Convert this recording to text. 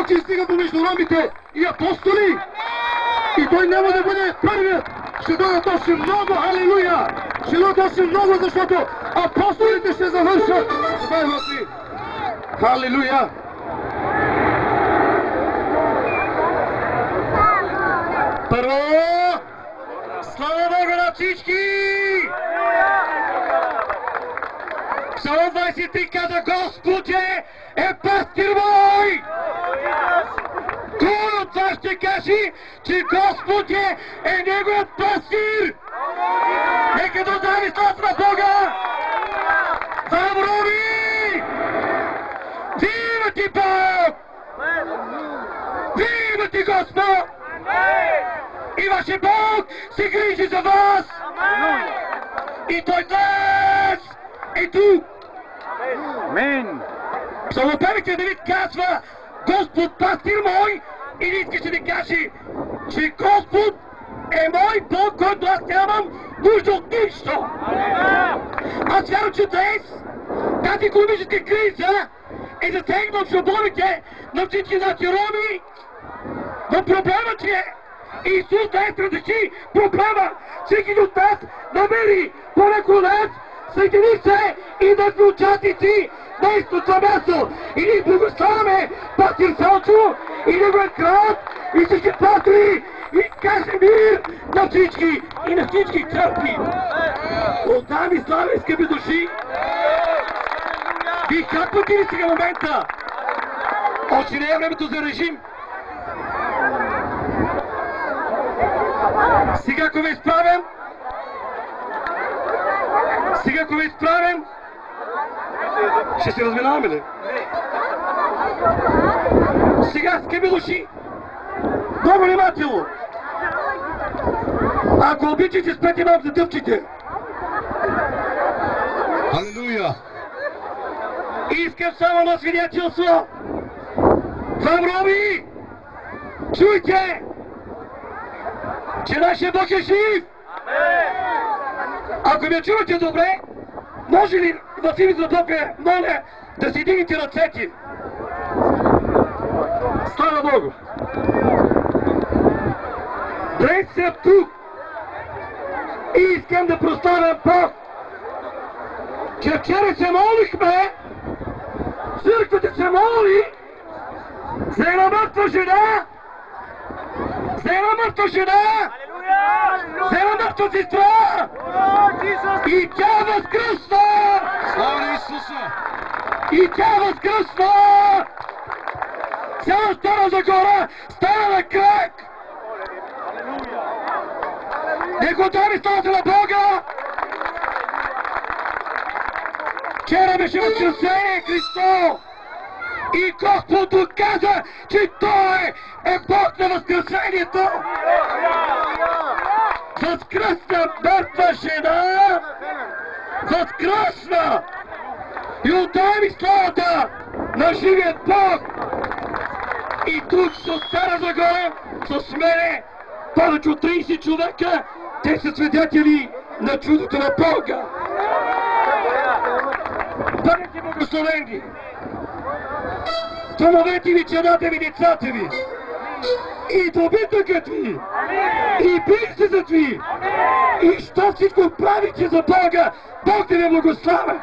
Бог ще стига помежду ромите и апостоли. И той няма да бъде първият. Ще дойдат още много, халелуя! Ще дойдат още много, защото апостолите ще завършат своето си. Халелуя! Първо, слава Богу на всички! Псалом 23 каза: Господ е пастир мой! Кой от вас ще каже, че Господ е неговият пастир? Нека да даде слава на Бога! Завроби! Вива ти Бог! Вива ти Господ! И вашия Бог се грижи за вас! И той днес е тук! Амин! Псалмопевецът Давид казва: Господ пастир мой, и не искаше да каже, че Господ е мой Бог, който аз нямам нужда от нищо. Аз вярвам, че днес тази икономическа криза е засегнал шаблоните на всички наши роми, но проблемът е Исус днес разреши проблема. Всеки от нас намери по някой лев, съедини се и да сме участници на източно място. И ние благославяме пастир Салчо и неговият крал и всички пастори и каже мир на всички и на всички църкви. Отдавам и слава, скъпи души. И как платили сега момента? Още не е времето за режим. Сега ако ви изправям, ще се разминаваме ли? Сега, скъпи души, много внимателно. Ако обичате, спете малко за дъвчите. Халелуя! Искам само на свидетелство. Вам, роби, чуйте, че нашия Бог е жив. Ако ме чувате добре, може ли в името на Бог моля да си дигнете ръцете? Слава Богу! Днес съм тук и искам да прославям Бог, че вчера се молихме, църквата се моли за една мъртва жена, за една мъртва сестра, и тя възкръсна! Слава на Исуса! И тя възкръсна! Цяла Стара Загора стана на крак! Нека отдаме славата на Бога! Вчера беше възкресение Христо! И Господ доказа, че Той е Бог на възкресението! Възкръсна мъртва жена! Възкръсна! И отдай ми славата на живият Бог! И тук с Стара Загора, с мене, повече от 30 човека, те са свидетели на чудото на Бога! Бъдете благословени! Домовете ви, чадата ви, децата ви! И добитъкът ви! И бизнесът ви! И що всичко правите за Бога, Бог да ви благославя!